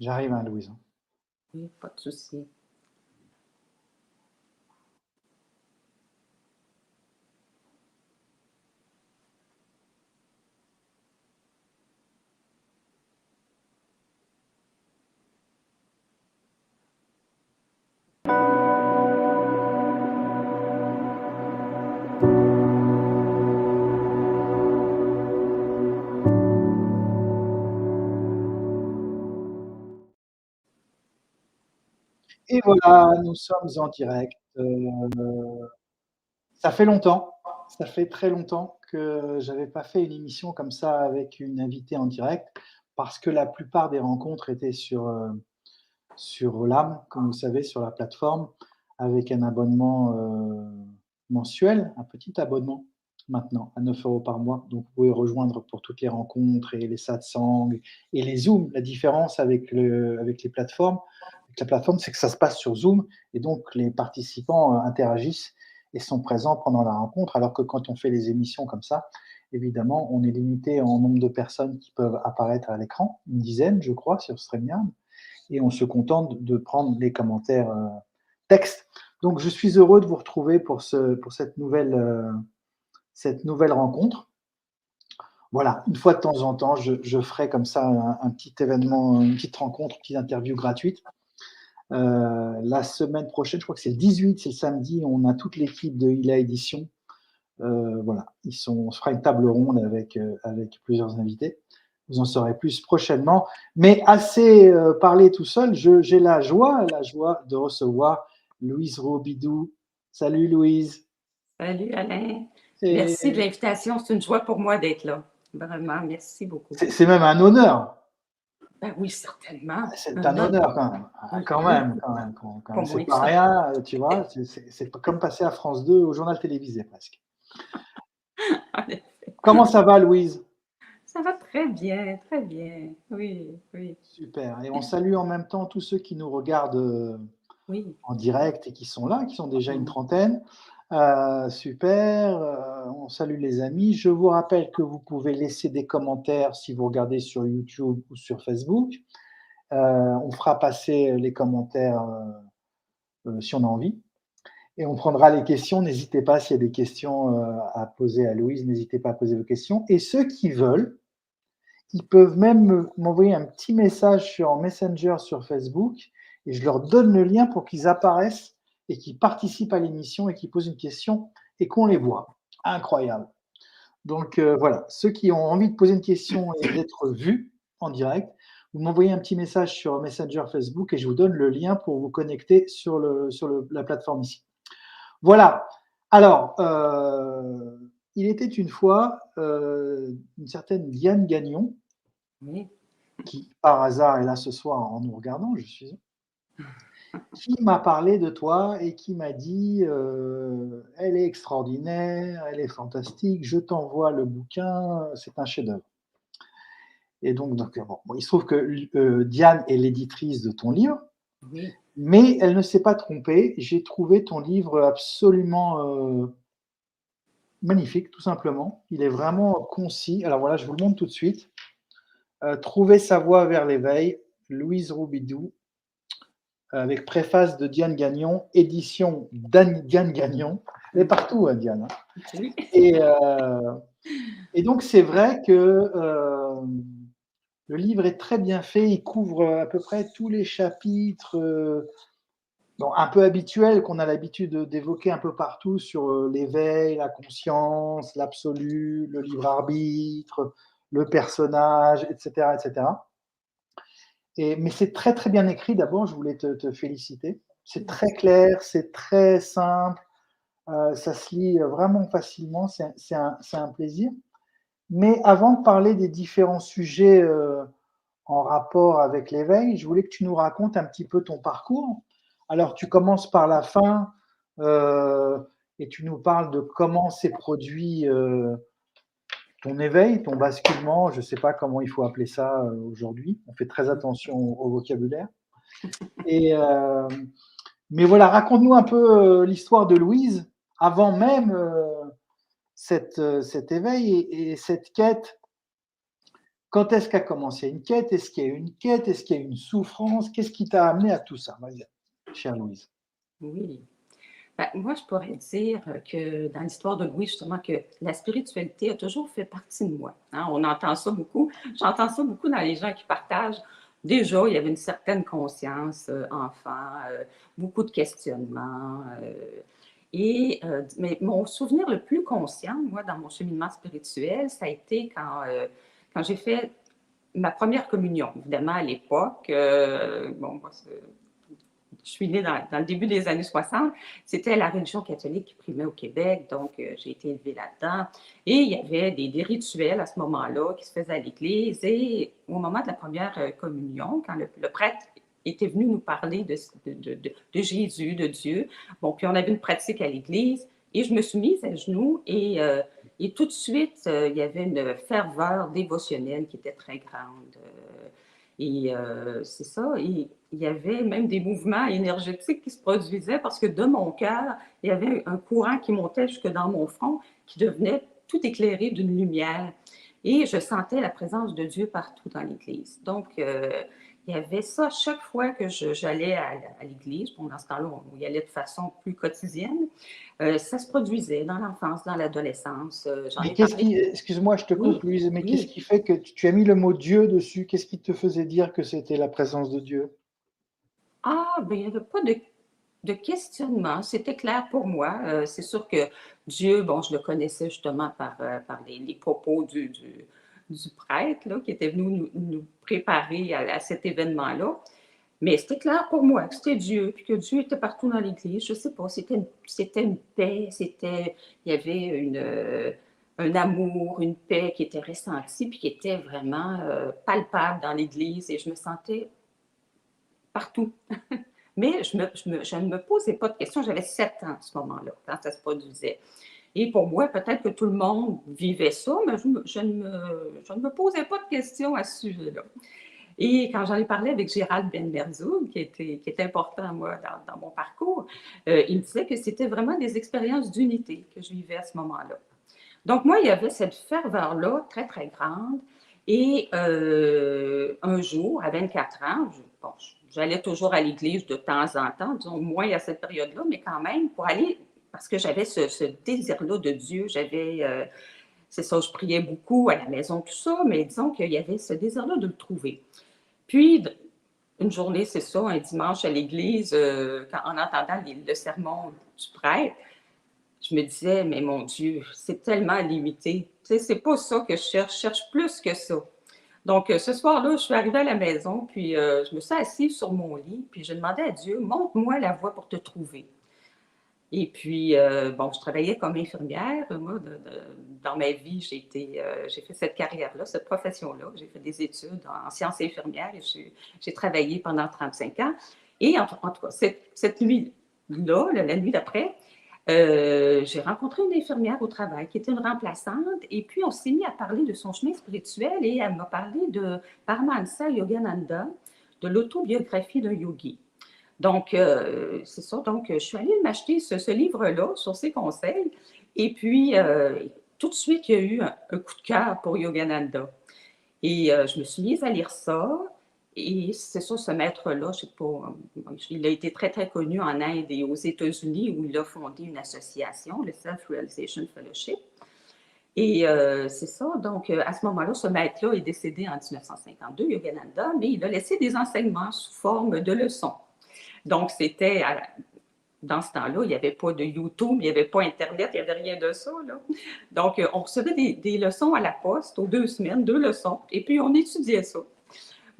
J'arrive, hein, Louise. Oui, pas de souci. Et voilà, nous sommes en direct. Ça fait longtemps, ça fait très longtemps que j'avais pas fait une émission comme ça avec une invitée en direct, parce que la plupart des rencontres étaient sur LAM, comme vous savez, sur la plateforme, avec un abonnement mensuel, un petit abonnement maintenant à 9 € par mois. Donc vous pouvez rejoindre pour toutes les rencontres et les satsangs et les Zooms. La différence avec les plateformes, avec la plateforme, c'est que ça se passe sur Zoom et donc les participants interagissent et sont présents pendant la rencontre, alors que quand on fait les émissions comme ça, évidemment, on est limité en nombre de personnes qui peuvent apparaître à l'écran, une dizaine, je crois, sur StreamYard, et on se contente de prendre les commentaires texte. Donc, je suis heureux de vous retrouver pour cette nouvelle rencontre. Voilà, une fois de temps en temps, je ferai comme ça un petit événement, une petite rencontre, une petite interview gratuite. La semaine prochaine, je crois que c'est le 18, c'est le samedi, on a toute l'équipe de ILA Édition. Voilà, on se fera une table ronde avec plusieurs invités. Vous en saurez plus prochainement. Mais assez parlé tout seul, j'ai la joie de recevoir Louise Robidoux. Salut Louise. Salut Alain. Merci de Et l'invitation. C'est une joie pour moi d'être là. Vraiment, merci beaucoup. c'est même un honneur. Ben oui, certainement. C'est Un un honneur honneur. quand même. Ah, Oui, oui, quand pas même. C'est moins que pas ça. rien, tu vois. C'est comme passer à France 2 au journal télévisé presque. Comment ça va, Louise? Ça va très bien, très bien. Oui, oui, Super. Et on salue en même temps tous ceux qui nous regardent oui. en direct et qui sont là, qui sont déjà une Mm. trentaine. Super. On salue les amis. Je vous rappelle que vous pouvez laisser des commentaires si vous regardez sur YouTube ou sur Facebook. On fera passer les commentaires si on a envie. Et on prendra les questions. N'hésitez pas s'il y a des questions à poser à Louise, n'hésitez pas à poser vos questions. Et ceux qui veulent, ils peuvent même m'envoyer un petit message sur Messenger sur Facebook et je leur donne le lien pour qu'ils apparaissent et qu'ils participent à l'émission et qu'ils posent une question et qu'on les voit. Incroyable. Donc voilà, ceux qui ont envie de poser une question et d'être vus en direct, vous m'envoyez un petit message sur Messenger Facebook et je vous donne le lien pour vous connecter sur la plateforme ici. Voilà. Alors, il était une fois une certaine Diane Gagnon Oui. qui, par hasard, est là ce soir en nous regardant, je suis sûr, qui m'a parlé de toi et qui m'a dit elle est extraordinaire, elle est fantastique, je t'envoie le bouquin, c'est un chef-d'œuvre. Et donc bon, il se trouve que Diane est l'éditrice de ton livre, Oui. mais elle ne s'est pas trompée. J'ai trouvé ton livre absolument magnifique, tout simplement. Il est vraiment concis. Alors voilà, je vous le montre tout de suite. Trouver sa voie vers l'éveil, Louise Robidoux, avec préface de Diane Gagnon, édition Diane Gagnon. Elle est partout, hein, Diane. Oui. Et, et donc, c'est vrai que le livre est très bien fait. Il couvre à peu près tous les chapitres bon, un peu habituels qu'on a l'habitude d'évoquer un peu partout sur l'éveil, la conscience, l'absolu, le libre arbitre, le personnage, etc. etc. Mais c'est très très bien écrit. D'abord, je voulais te féliciter. C'est très clair, c'est très simple, ça se lit vraiment facilement, c'est un plaisir. Mais avant de parler des différents sujets en rapport avec l'éveil, je voulais que tu nous racontes un petit peu ton parcours. Alors, tu commences par la fin et tu nous parles de comment s'est produit ton éveil, ton basculement, je ne sais pas comment il faut appeler ça aujourd'hui. On fait très attention au vocabulaire. Et, mais voilà, raconte-nous un peu l'histoire de Louise avant même cet éveil et cette quête Quand est-ce qu'a commencé une quête? Est-ce qu'il y a eu une quête? Est-ce qu'il y a eu une souffrance? Qu'est-ce qui t'a amené à tout ça? Vas-y, chère Louise. Oui. Ben, moi, je pourrais dire que dans l'histoire de Louis, justement, que la spiritualité a toujours fait partie de moi. Hein. On entend ça beaucoup. J'entends ça beaucoup dans les gens qui partagent. Déjà, il y avait une certaine conscience enfant, beaucoup de questionnements. Mais mon souvenir le plus conscient, moi, dans mon cheminement spirituel, ça a été quand j'ai fait ma première communion. Évidemment, à l'époque, bon, je suis née dans le début des années 60. C'était la religion catholique qui primait au Québec, donc j'ai été élevée là-dedans. Et il y avait des rituels à ce moment-là qui se faisaient à l'église. Et au moment de la première communion, quand le prêtre était venu nous parler de Jésus, de Dieu, bon, puis on avait une pratique à l'église, et je me suis mise à genoux et tout de suite, il y avait une ferveur dévotionnelle qui était très grande. C'est ça, il y avait même des mouvements énergétiques qui se produisaient parce que de mon cœur, il y avait un courant qui montait jusque dans mon front, qui devenait tout éclairé d'une lumière. Et je sentais la présence de Dieu partout dans l'Église. Donc, il y avait ça chaque fois que j'allais à l'Église. Bon, dans ce temps-là, on y allait de façon plus quotidienne. Ça se produisait dans l'enfance, dans l'adolescence. J'en Mais ai qu'est-ce parlé. qui, excuse-moi, je te coupe, Oui, Louise, mais qu'est-ce oui. qui fait que tu as mis le mot Dieu dessus? Qu'est-ce qui te faisait dire que c'était la présence de Dieu? Ah, ben, il n'y avait pas de questionnement. C'était clair pour moi. C'est sûr que Dieu, bon, je le connaissais justement par les propos du prêtre là, qui était venu nous préparer à cet événement-là. Mais c'était clair pour moi que c'était Dieu, puis que Dieu était partout dans l'Église. Je ne sais pas, c'était une paix, il y avait un amour, une paix qui était ressentie, puis qui était vraiment palpable dans l'Église, et je me sentais partout. Mais je ne me posais pas de questions. J'avais 7 ans à ce moment-là, quand ça se produisait. Et pour moi, peut-être que tout le monde vivait ça, mais je ne me posais pas de questions à ce sujet-là. Et quand j'en ai parlé avec Gérald Ben Merzoug, qui est important, moi, dans mon parcours, il me disait que c'était vraiment des expériences d'unité que je vivais à ce moment-là. Donc, moi, il y avait cette ferveur-là, très, très grande. Et un jour, à 24 ans, bon, j'allais toujours à l'église de temps en temps, disons moins à cette période-là, mais quand même, pour aller, parce que j'avais ce désir-là de Dieu, c'est ça, je priais beaucoup à la maison, tout ça, mais disons qu'il y avait ce désir-là de le trouver. Puis, une journée, c'est ça, un dimanche à l'église, en entendant le sermon du prêtre, je me disais, mais mon Dieu, c'est tellement limité. Tu sais, c'est pas ça que je cherche plus que ça. Donc, ce soir-là, je suis arrivée à la maison, puis je me suis assise sur mon lit, puis je demandais à Dieu, montre-moi la voie pour te trouver. Et puis, bon, je travaillais comme infirmière. Moi, dans ma vie, j'ai fait cette carrière-là, cette profession-là. J'ai fait des études en sciences infirmières et j'ai travaillé pendant 35 ans. Et en tout cas, cette nuit-là, la nuit d'après, j'ai rencontré une infirmière au travail qui était une remplaçante. Et puis, on s'est mis à parler de son chemin spirituel et elle m'a parlé de Paramahansa Yogananda, de l'autobiographie d'un yogi. Donc, c'est ça. Donc, je suis allée m'acheter ce livre-là sur ses conseils. Et puis, tout de suite, il y a eu un coup de cœur pour Yogananda. Et je me suis mise à lire ça. Et c'est ça, ce maître-là, je sais pas, il a été très, très connu en Inde et aux États-Unis où il a fondé une association, le Self-Realization Fellowship. Et c'est ça. Donc, à ce moment-là, ce maître-là est décédé en 1952, Yogananda, mais il a laissé des enseignements sous forme de leçons. Donc, dans ce temps-là, il n'y avait pas de YouTube, il n'y avait pas Internet, il n'y avait rien de ça. Là. Donc, on recevait des leçons à la poste aux 2 semaines, 2 leçons, et puis on étudiait ça.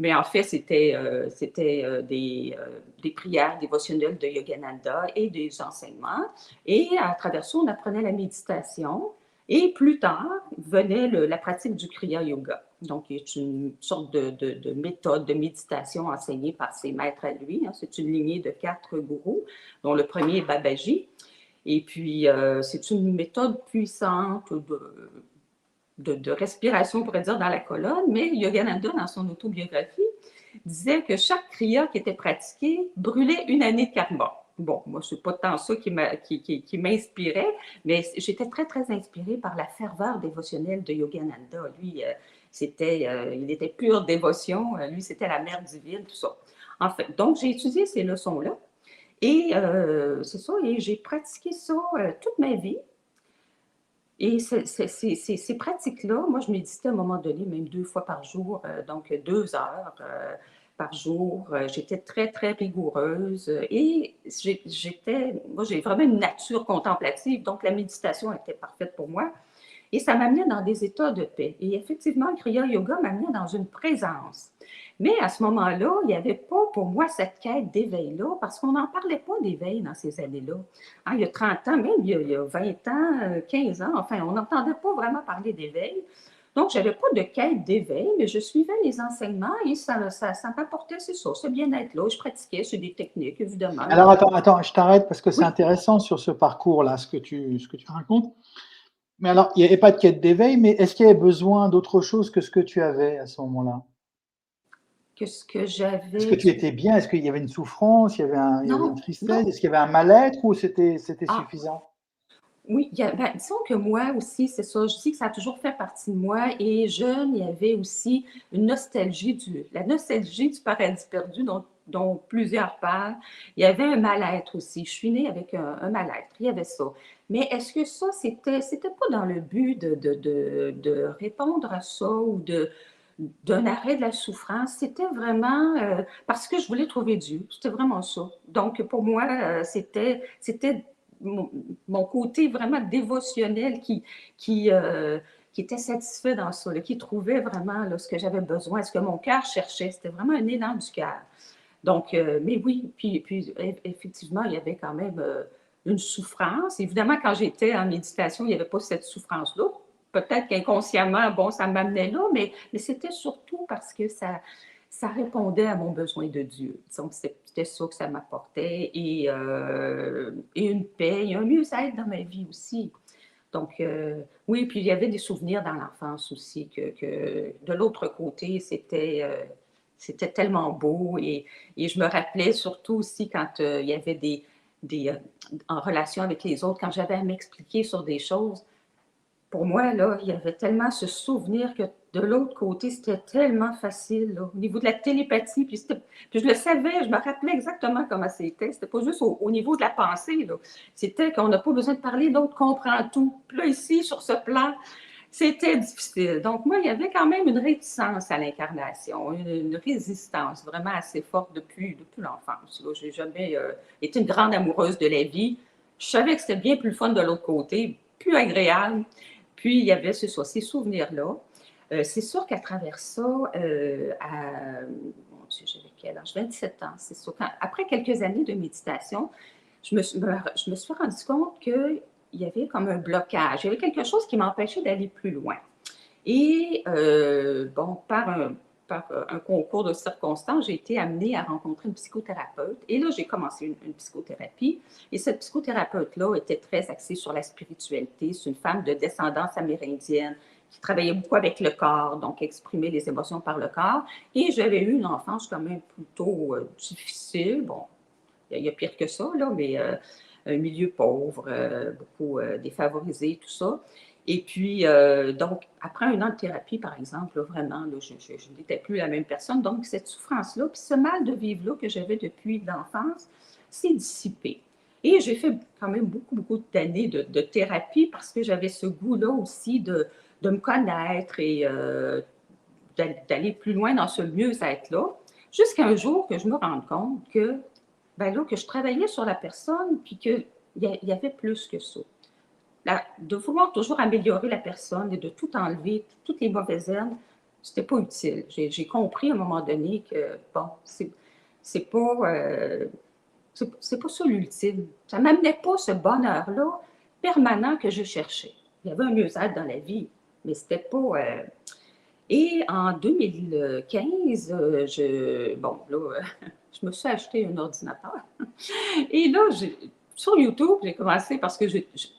Mais en fait, c'était des prières dévotionnelles de Yogananda et des enseignements. Et à travers ça, on apprenait la méditation. Et plus tard, venait la pratique du Kriya Yoga. Donc, c'est une sorte de méthode de méditation enseignée par ses maîtres à lui. Hein. C'est une lignée de 4 gourous, dont le premier est Babaji. Et puis, c'est une méthode puissante de respiration, on pourrait dire, dans la colonne, mais Yogananda, dans son autobiographie, disait que chaque kriya qui était pratiqué brûlait une année de karma. Bon, moi, ce n'est pas tant ça qui m'inspirait, mais j'étais très, très inspirée par la ferveur dévotionnelle de Yogananda. Lui, Il était pure dévotion. Lui, c'était la mère divine, tout ça. En fait, donc, j'ai étudié ces leçons-là. Et c'est ça, et j'ai pratiqué ça toute ma vie. Et ces pratiques-là, moi, je méditais à un moment donné, même 2 fois par jour, donc 2 heures par jour. J'étais très, très rigoureuse et moi, j'ai vraiment une nature contemplative, donc la méditation était parfaite pour moi. Et ça m'amenait dans des états de paix. Et effectivement, le Kriya Yoga m'amenait dans une présence. Mais à ce moment-là, il n'y avait pas pour moi cette quête d'éveil-là, parce qu'on n'en parlait pas d'éveil dans ces années-là. Hein, il y a 30 ans, même il y a 20 ans, 15 ans, enfin, on n'entendait pas vraiment parler d'éveil. Donc, je n'avais pas de quête d'éveil, mais je suivais les enseignements et ça m'apportait, c'est ça, ce bien-être-là. Je pratiquais, c'est des techniques, évidemment. Alors, attends, je t'arrête parce que c'est Oui. intéressant sur ce parcours-là, ce que tu racontes. Mais alors, il n'y avait pas de quête d'éveil, mais est-ce qu'il y avait besoin d'autre chose que ce que tu avais à ce moment-là? Que ce que Est-ce que j'avais. tu étais bien? Est-ce qu'il y avait une souffrance? Il y avait une Non, tristesse? non. Est-ce qu'il y avait un mal-être ou c'était Ah, suffisant? oui, disons que moi aussi, c'est ça. Je dis que ça a toujours fait partie de moi. Et jeune, il y avait aussi la nostalgie du paradis perdu dont plusieurs parlent. Il y avait un mal-être aussi. Je suis née avec un mal-être. Il y avait ça. Mais est-ce que ça, c'était pas dans le but de répondre à ça ou d'un arrêt de la souffrance? C'était vraiment parce que je voulais trouver Dieu. C'était vraiment ça. Donc, pour moi, c'était mon côté vraiment dévotionnel qui était satisfait dans ça, là, qui trouvait vraiment là, ce que j'avais besoin, ce que mon cœur cherchait. C'était vraiment un élan du cœur. Donc, mais oui, puis effectivement, il y avait quand même une souffrance. Évidemment, quand j'étais en méditation, il n'y avait pas cette souffrance-là. Peut-être qu'inconsciemment, bon, ça m'amenait là, mais c'était surtout parce que ça répondait à mon besoin de Dieu. Donc, c'était ça que ça m'apportait et une paix et un mieux-être dans ma vie aussi. Donc, oui, puis il y avait des souvenirs dans l'enfance aussi que de l'autre côté, c'était tellement beau et je me rappelais surtout aussi quand il y avait en relation avec les autres, quand j'avais à m'expliquer sur des choses, pour moi, là, il y avait tellement ce souvenir que de l'autre côté, c'était tellement facile, là, au niveau de la télépathie. Puis je le savais, je me rappelais exactement comment c'était. C'était pas juste au niveau de la pensée, là. C'était qu'on n'a pas besoin de parler, l'autre comprend tout. Puis là, ici, sur ce plan, c'était difficile. Donc, moi, il y avait quand même une réticence à l'incarnation, une résistance vraiment assez forte depuis l'enfance. Je n'ai jamais été une grande amoureuse de la vie. Je savais que c'était bien plus fun de l'autre côté, plus agréable. Puis, il y avait ces souvenirs-là. C'est sûr qu'à travers ça, mon Dieu, j'avais quel âge? 27 ans, c'est sûr. Après quelques années de méditation, je me suis rendu compte qu'il y avait comme un blocage. Il y avait quelque chose qui m'empêchait d'aller plus loin. Et bon, par un concours de circonstances, j'ai été amenée à rencontrer une psychothérapeute. Et là, j'ai commencé une psychothérapie. Et cette psychothérapeute-là était très axée sur la spiritualité. C'est une femme de descendance amérindienne qui travaillait beaucoup avec le corps, donc exprimer les émotions par le corps. Et j'avais eu une enfance quand même plutôt difficile. Bon, il y a pire que ça, là, mais un milieu pauvre, beaucoup défavorisé, tout ça. Et puis, donc, après un an de thérapie, par exemple, là, vraiment, là, je n'étais plus la même personne. Donc, cette souffrance-là, puis ce mal de vivre-là que j'avais depuis l'enfance, s'est dissipé. Et j'ai fait quand même beaucoup, beaucoup d'années de thérapie parce que j'avais ce goût-là aussi de me connaître et d'aller plus loin dans ce mieux-être-là, jusqu'à un jour que je me rende compte que, ben là, que je travaillais sur la personne, puis qu'il y avait plus que ça. De vouloir toujours améliorer la personne et de tout enlever, toutes les mauvaises herbes, c'était pas utile. J'ai compris à un moment donné que, bon, c'est pas, c'est pas ça l'ultime. Ça m'amenait pas ce bonheur-là permanent que je cherchais. Il y avait un mieux-être dans la vie, mais c'était pas... Et en 2015, bon, là, je me suis acheté un ordinateur. Et là, sur YouTube, j'ai commencé parce que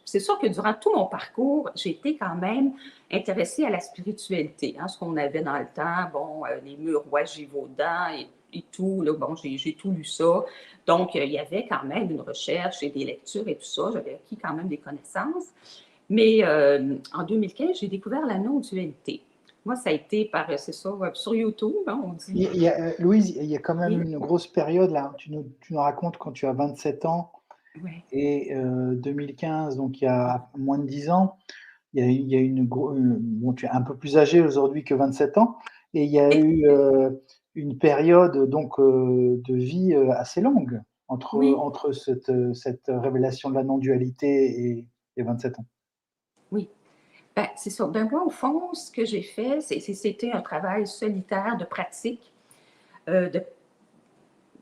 c'est sûr que durant tout mon parcours, j'ai été quand même intéressée à la spiritualité, hein, ce qu'on avait dans le temps, bon, les murs rois Gévaudan et tout, là, bon, j'ai tout lu ça. Donc, il y avait quand même une recherche et des lectures et tout ça. J'avais acquis quand même des connaissances. Mais en 2015, j'ai découvert la non-dualité. moi, ça a été c'est ça, sur YouTube, hein, on dit. Louise, il y a quand même Oui, une grosse période là. Tu nous racontes quand tu as 27 ans ouais, et 2015, donc il y a moins de 10 ans. Il y a bon, tu es un peu plus âgé aujourd'hui que 27 ans, et il y a eu une période donc de vie assez longue oui, entre cette révélation de la non-dualité et 27 ans. oui. Ben, c'est ça. Ben, moi, au fond, ce que j'ai fait, c'était un travail solitaire de pratique, de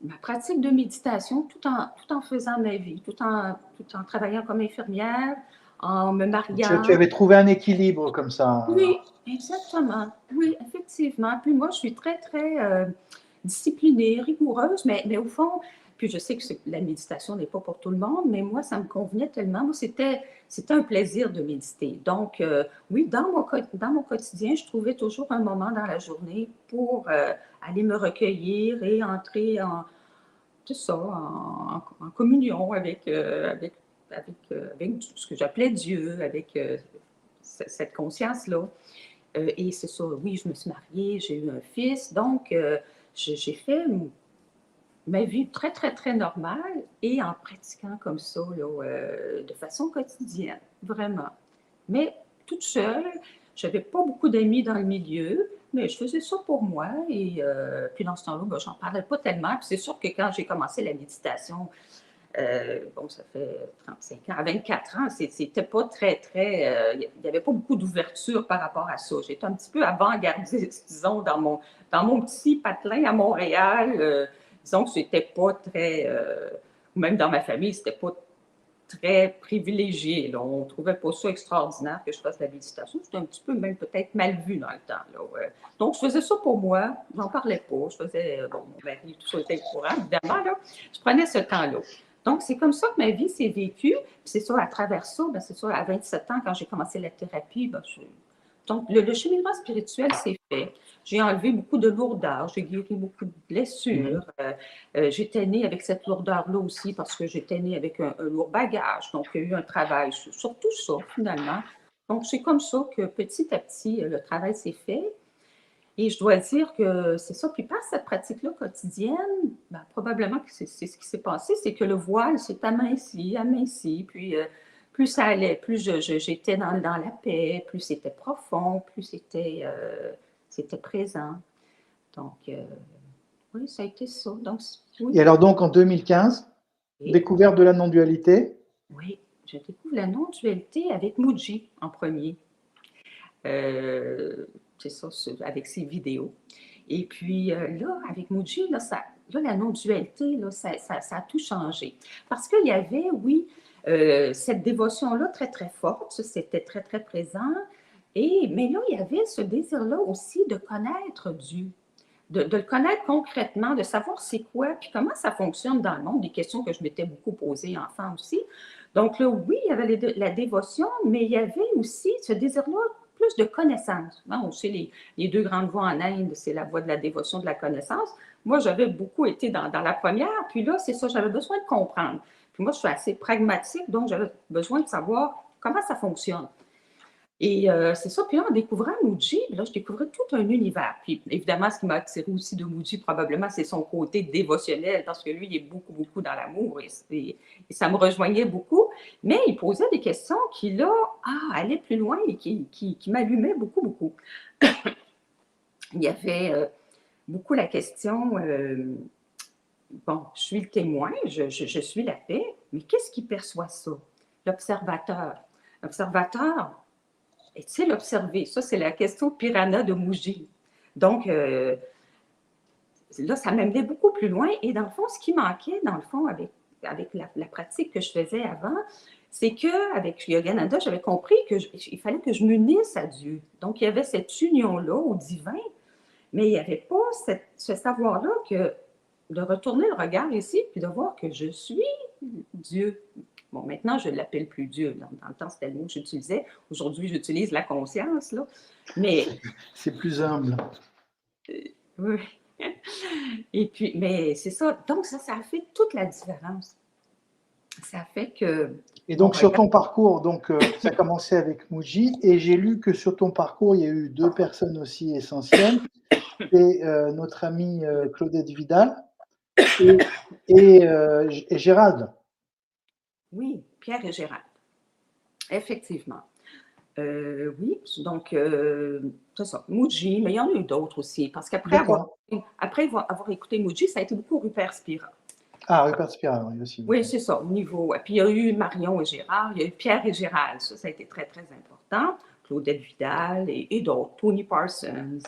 ma pratique de méditation, tout en faisant ma vie, tout en travaillant comme infirmière, en me Tu mariant. avais trouvé un équilibre comme ça. Oui, exactement. Oui, effectivement. Puis moi, je suis très, très disciplinée, rigoureuse, mais au fond, puis je sais que la méditation n'est pas pour tout le monde, mais moi, ça me convenait tellement. Moi, c'était un plaisir de méditer. Donc, oui, dans mon quotidien, je trouvais toujours un moment dans la journée pour aller me recueillir et entrer tout ça, en communion avec ce que j'appelais Dieu, avec cette conscience-là. Et c'est ça, oui, je me suis mariée, j'ai eu un fils, donc j'ai fait ma vie très, très, très normale et en pratiquant comme ça, là, de façon quotidienne, vraiment. Mais toute seule, je n'avais pas beaucoup d'amis dans le milieu, mais je faisais ça pour moi. Et puis dans ce temps-là, ben, j'en parlais pas tellement. Puis c'est sûr que quand j'ai commencé la méditation, bon, ça fait 35 ans, à 24 ans, c'était pas très, très. Il n'y avait pas beaucoup d'ouverture par rapport à ça. J'étais un petit peu avant-gardiste, disons, dans mon petit patelin à Montréal. Disons que c'était pas très. Même dans ma famille, c'était pas très privilégié. Là. On ne trouvait pas ça extraordinaire que je fasse de la méditation. C'était un petit peu même peut-être mal vu dans le temps. Là. Donc, je faisais ça pour moi. Je n'en parlais pas. Je faisais, bon, mon mari, tout ça était au courant, évidemment. Là. Je prenais ce temps-là. Donc, c'est comme ça que ma vie s'est vécue. Puis c'est ça, à travers ça, ben, c'est ça, à 27 ans, quand j'ai commencé la thérapie, ben, donc le cheminement spirituel s'est fait. J'ai enlevé beaucoup de lourdeur, j'ai guéri beaucoup de Mhm. blessures. J'étais née avec cette lourdeur-là aussi parce que j'étais née avec un lourd bagage. Donc, il y a eu un travail sur tout ça, finalement. Donc, c'est comme ça que petit à petit, le travail s'est fait. Et je dois dire que c'est ça. Puis par cette pratique-là quotidienne, ben, probablement que c'est ce qui s'est passé, c'est que le voile s'est aminci, aminci. Puis plus ça allait, plus j'étais dans la paix, plus c'était profond, plus c'était présent. Donc, oui, ça a été ça. Donc, Et oui, alors donc en 2015, et, découverte de la non-dualité. oui, je découvre la non-dualité avec Muji en premier. Euh, c'est ça, avec ses vidéos. Et puis là, avec Muji, là, la non-dualité, là, ça a tout changé. Parce qu'il y avait, oui, cette dévotion-là très, très forte, ça, c'était très, très présent. Mais là, il y avait ce désir-là aussi de connaître Dieu, de le connaître concrètement, de savoir c'est quoi, puis comment ça fonctionne dans le monde, des questions que je m'étais beaucoup posées enfant aussi. Donc là, oui, il y avait la dévotion, mais il y avait aussi ce désir-là plus de connaissance. Hein, on sait les deux grandes voies en Inde, c'est la voie de la dévotion, de la connaissance. Moi, j'avais beaucoup été dans la première, puis là, c'est ça, j'avais besoin de comprendre. Puis moi, je suis assez pragmatique, donc j'avais besoin de savoir comment ça fonctionne. Et c'est ça. Puis là, en découvrant Muji, là, je découvrais tout un univers. Puis évidemment, ce qui m'a attiré aussi de Muji, probablement, c'est son côté dévotionnel, parce que lui, il est beaucoup, beaucoup dans l'amour et ça me rejoignait beaucoup. Mais il posait des questions qui, là, allaient plus loin et qui m'allumaient beaucoup, beaucoup. Il y avait beaucoup la question, bon, je suis le témoin, je suis la paix, mais qu'est-ce qui perçoit ça? L'observateur. L'observateur, est-il observé? Ça, c'est la question piranha de Muji. Donc, là, ça m'amenait beaucoup plus loin. Et dans le fond, ce qui manquait, dans le fond, avec la pratique que je faisais avant, c'est qu'avec Yogananda, j'avais compris qu'il fallait que je m'unisse à Dieu. Donc, il y avait cette union-là au divin, mais il n'y avait pas ce savoir-là que de retourner le regard ici, puis de voir que je suis Dieu. Bon, maintenant, je ne l'appelle plus Dieu. Dans le temps, c'était le mot que j'utilisais. Aujourd'hui, j'utilise la conscience, là. Mais, C'est plus humble. oui. Et puis, mais c'est ça. Donc, ça a fait toute la différence. Ça fait que Et on donc, sur regarde. ton parcours, donc, ça a commencé avec Muji et j'ai lu que sur ton parcours, il y a eu 2 personnes aussi essentielles. C'est, notre ami, Claudette Vidal et et Gérald. Oui, Pierre et Gérald, effectivement. Oui, donc c'est ça, Muji, mais il y en a eu d'autres aussi, parce qu'après D'accord. avoir écouté Muji, ça a été beaucoup Rupert Spira. Ah, Rupert Spira, oui, aussi, Oui, OK. c'est ça, au niveau. Puis il y a eu Marion et Gérard, il y a eu Pierre et Gérald, ça a été très, très important. Claudette Vidal et d'autres, Tony Parsons,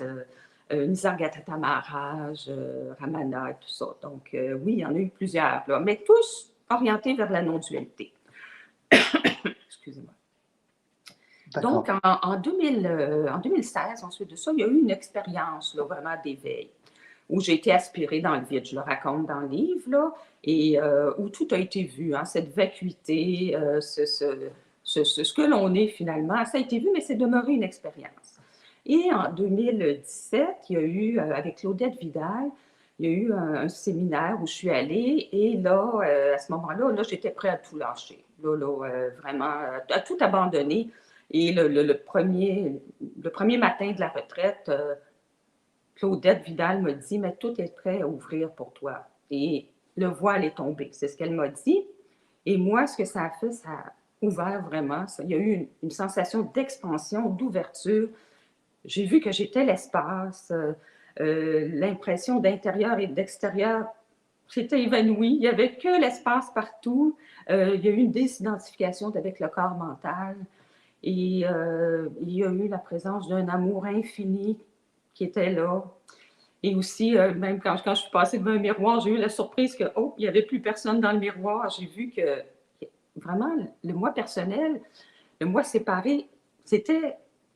Nisargadatta Maharaj, Ramana et tout ça. Donc, oui, il y en a eu plusieurs, là, mais tous orientés vers la non-dualité. Excusez-moi. Donc, D'accord. en 2016, ensuite de ça, il y a eu une expérience là, vraiment d'éveil où j'ai été aspirée dans le vide. Je le raconte dans le livre, là, et où tout a été vu, hein, cette vacuité, ce que l'on est finalement, ça a été vu, mais c'est demeuré une expérience. Et en 2017, il y a eu, avec Claudette Vidal, il y a eu un séminaire où je suis allée et là, à ce moment-là, là, j'étais prête à tout lâcher. Là, vraiment, à tout abandonner. Et le premier matin de la retraite, Claudette Vidal m'a dit, mais tout est prêt à ouvrir pour toi. Et le voile est tombé. C'est ce qu'elle m'a dit. Et moi, ce que ça a fait, ça a ouvert vraiment. Il y a eu une sensation d'expansion, d'ouverture. J'ai vu que j'étais l'espace. L'impression d'intérieur et d'extérieur s'était évanouie. Il n'y avait que l'espace partout. Il y a eu une désidentification avec le corps mental. Et il y a eu la présence d'un amour infini qui était là. Et aussi, même quand je suis passée devant un miroir, j'ai eu la surprise que, oh, il n'y avait plus personne dans le miroir. J'ai vu que vraiment, le moi personnel, le moi séparé,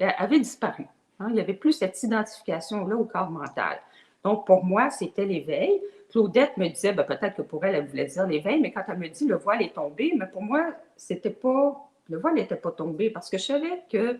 avait disparu. Hein. Il n'y avait plus cette identification-là au corps mental. Donc, pour moi, c'était l'éveil. Claudette me disait, ben, peut-être que pour elle, elle voulait dire l'éveil, mais quand elle me dit le voile est tombé, mais pour moi, c'était pas, le voile n'était pas tombé parce que je savais qu'il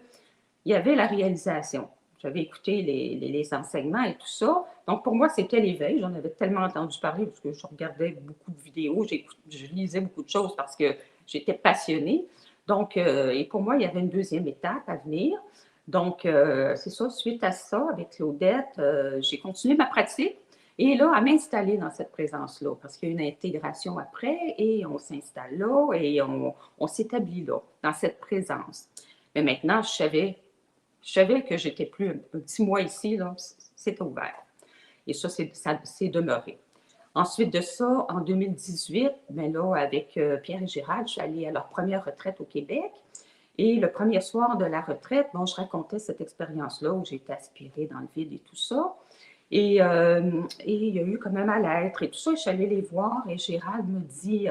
y avait la réalisation. J'avais écouté les enseignements et tout ça. Donc, pour moi, c'était l'éveil. J'en avais tellement entendu parler parce que je regardais beaucoup de vidéos, je lisais beaucoup de choses parce que j'étais passionnée. Donc, et pour moi, il y avait une deuxième étape à venir. Donc, c'est ça, suite à ça, avec Claudette, j'ai continué ma pratique. Et là, à m'installer dans cette présence-là, parce qu'il y a une intégration après, et on s'installe là, et on s'établit là, dans cette présence. Mais maintenant, je savais que j'étais plus un petit mois ici, là, c'était ouvert. Et ça c'est demeuré. Ensuite de ça, en 2018, mais là, avec Pierre et Gérald, je suis allée à leur première retraite au Québec. Et le premier soir de la retraite, bon, je racontais cette expérience-là où j'ai été aspirée dans le vide et tout ça. Et il y a eu quand même à l'être et tout ça. Je suis allée les voir et Gérald me dit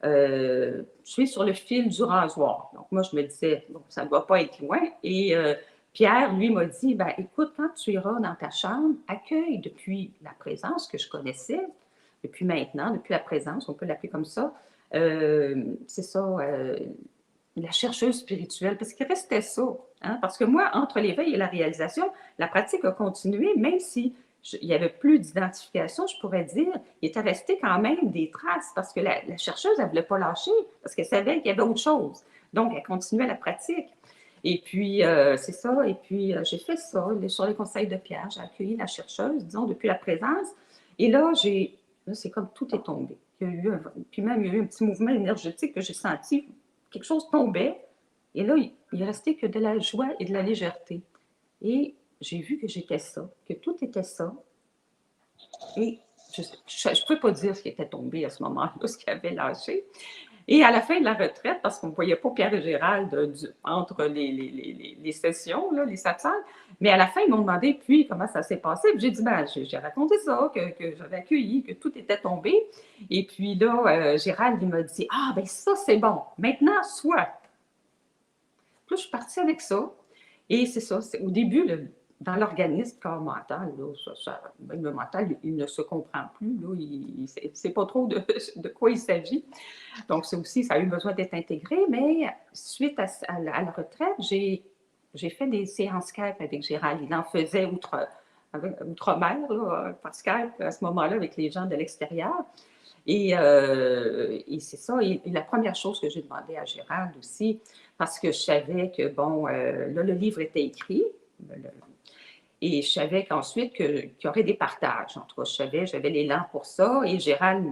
je suis sur le fil du rasoir. Donc, moi, je me disais, bon, ça ne doit pas être loin. Et Pierre, lui, m'a dit, ben, écoute, quand tu iras dans ta chambre, accueille depuis la présence que je connaissais, depuis maintenant, depuis la présence, on peut l'appeler comme ça, c'est ça, la chercheuse spirituelle, parce qu'il restait ça. Hein? Parce que moi, entre l'éveil et la réalisation, la pratique a continué, même si il n'y avait plus d'identification, je pourrais dire, il était resté quand même des traces, parce que la chercheuse, elle ne voulait pas lâcher, parce qu'elle savait qu'il y avait autre chose. Donc, elle continuait la pratique. Et puis, c'est ça. Et puis, j'ai fait ça sur les conseils de Pierre. J'ai accueilli la chercheuse, disons, depuis la présence. Et là, c'est comme tout est tombé. Puis même, il y a eu un petit mouvement énergétique que j'ai senti. Quelque chose tombait. Et là, il restait que de la joie et de la légèreté. Et j'ai vu que j'étais ça, que tout était ça. Et je ne pouvais pas dire ce qui était tombé à ce moment-là, ce qui avait lâché. Et à la fin de la retraite, parce qu'on ne voyait pas Pierre et Gérald entre les sessions, là, les satsangs, mais à la fin, ils m'ont demandé, puis, comment ça s'est passé. Puis j'ai dit, ben, j'ai raconté ça, que j'avais accueilli, que tout était tombé. Et puis là, Gérald, il m'a dit, ah, ben ça, c'est bon. Maintenant, soit. Puis là, je suis partie avec ça. Et c'est ça, au début, dans l'organisme corps mental, là, même le mental, il ne se comprend plus. Là, il ne sait pas trop de quoi il s'agit. Donc, ça aussi, ça a eu besoin d'être intégré. Mais suite à la retraite, j'ai fait des séances Skype avec Gérald. Il en faisait outre-mer, par Skype, à ce moment-là, avec les gens de l'extérieur. Et c'est ça. Et la première chose que j'ai demandé à Gérald aussi, parce que je savais que, bon, là, le livre était écrit, et je savais qu'ensuite qu'il y aurait des partages. En tout cas, je savais, j'avais l'élan pour ça. Et Gérald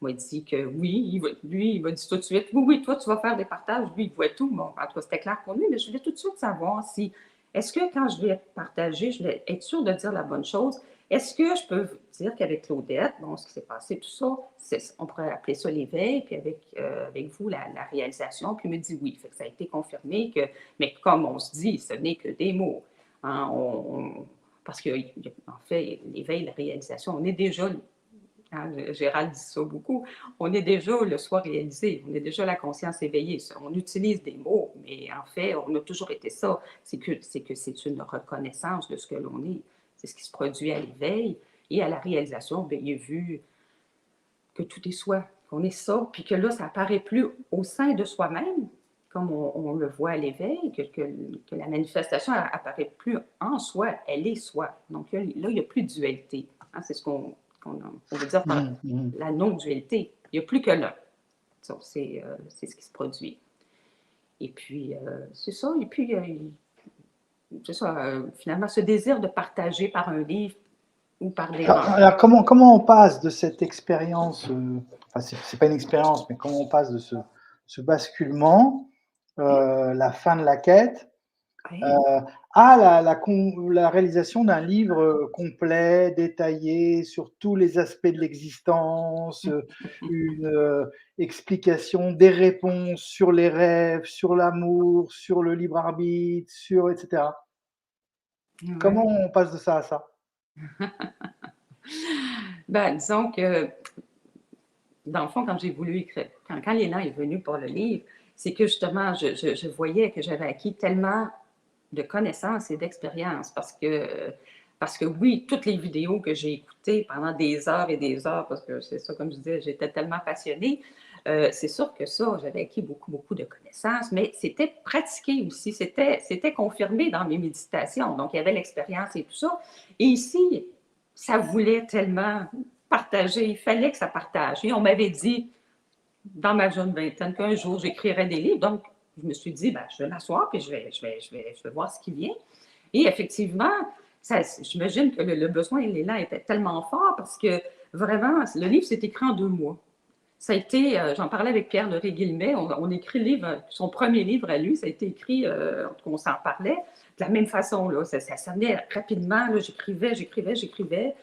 m'a dit que oui, lui, il m'a dit tout de suite, oui, oui, toi, tu vas faire des partages. Lui, il voit tout. Bon, en tout cas, c'était clair pour lui, mais je voulais tout de suite savoir si, est-ce que quand je vais partager, je vais être sûre de dire la bonne chose. Est-ce que je peux dire qu'avec Claudette, bon, ce qui s'est passé, tout ça, on pourrait appeler ça l'éveil, puis avec vous, la réalisation, puis il me dit oui. Fait que ça a été confirmé que, mais comme on se dit, ce n'est que des mots. Hein, parce qu'en fait, l'éveil, la réalisation, on est déjà, hein, Gérald dit ça beaucoup, on est déjà le soi réalisé, on est déjà la conscience éveillée. On utilise des mots, mais en fait, on a toujours été ça. C'est que c'est une reconnaissance de ce que l'on est. C'est ce qui se produit à l'éveil. Et à la réalisation, bien, il est vu que tout est soi, qu'on est ça, puis que là, ça apparaît plus au sein de soi-même, comme on le voit à l'éveil, que la manifestation apparaît plus en soi, elle est soi. Donc là, il n'y a plus de dualité. Hein, c'est ce qu'on veut dire par la non-dualité. Il n'y a plus que l'un. C'est ce qui se produit. Et puis, c'est ça. Et puis, c'est ça, finalement, ce désir de partager par un livre ou par des alors comment on passe de cette expérience, enfin, c'est pas une expérience, mais comment on passe de ce basculement, la fin de la quête, à la réalisation d'un livre complet, détaillé sur tous les aspects de l'existence, une explication, des réponses sur les rêves, sur l'amour, sur le libre arbitre, sur etc. Comment on passe de ça à ça? Ben, disons que, dans le fond, quand j'ai voulu écrire, quand l'élan est venu pour le livre, c'est que justement, je voyais que j'avais acquis tellement de connaissances et d'expériences parce que oui, toutes les vidéos que j'ai écoutées pendant des heures et des heures, parce que c'est ça, comme je disais, j'étais tellement passionnée, c'est sûr que ça, j'avais acquis beaucoup, beaucoup de connaissances, mais c'était pratiqué aussi, c'était confirmé dans mes méditations, donc il y avait l'expérience et tout ça. Et ici, ça voulait tellement partager, il fallait que ça partage. Et on m'avait dit, dans ma jeune vingtaine, qu'un jour, j'écrirais des livres, donc je me suis dit, ben, je vais m'asseoir puis je vais voir ce qui vient. Et effectivement, j'imagine que le besoin et l'élan était tellement fort parce que vraiment, le livre s'est écrit en 2 mois. Ça a été, j'en parlais avec Pierre de Réguilmet, on écrit le livre, son premier livre à lui, ça a été écrit, on s'en parlait, de la même façon, là, ça venait rapidement, là, j'écrivais.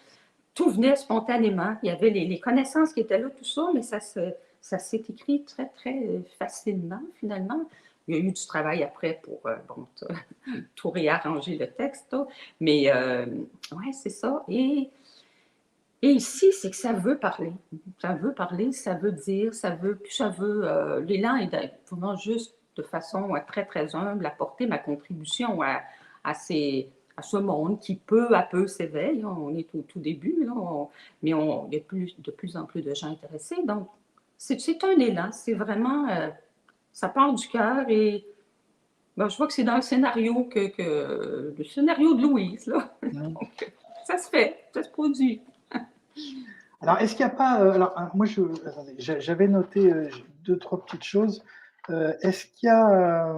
Tout venait spontanément. Il y avait les connaissances qui étaient là, tout ça, mais ça s'est écrit très, très facilement, finalement. Il y a eu du travail après pour bon, tout réarranger le texte, là. Mais ouais, c'est ça. Et ici, c'est que ça veut parler. Ça veut parler, ça veut dire, l'élan est vraiment juste de façon très, très humble, apporter ma contribution à, ces, à ce monde qui peu à peu s'éveille. On est au tout début, là, mais il y a de plus en plus de gens intéressés. Donc, c'est un élan. C'est vraiment, ça part du cœur et ben, je vois que c'est dans le scénario le scénario de Louise, là. Donc, ça se fait, ça se produit. Alors, est-ce qu'il n'y a pas. Alors, moi, attendez, j'avais noté deux, trois petites choses. Est-ce qu'il y a.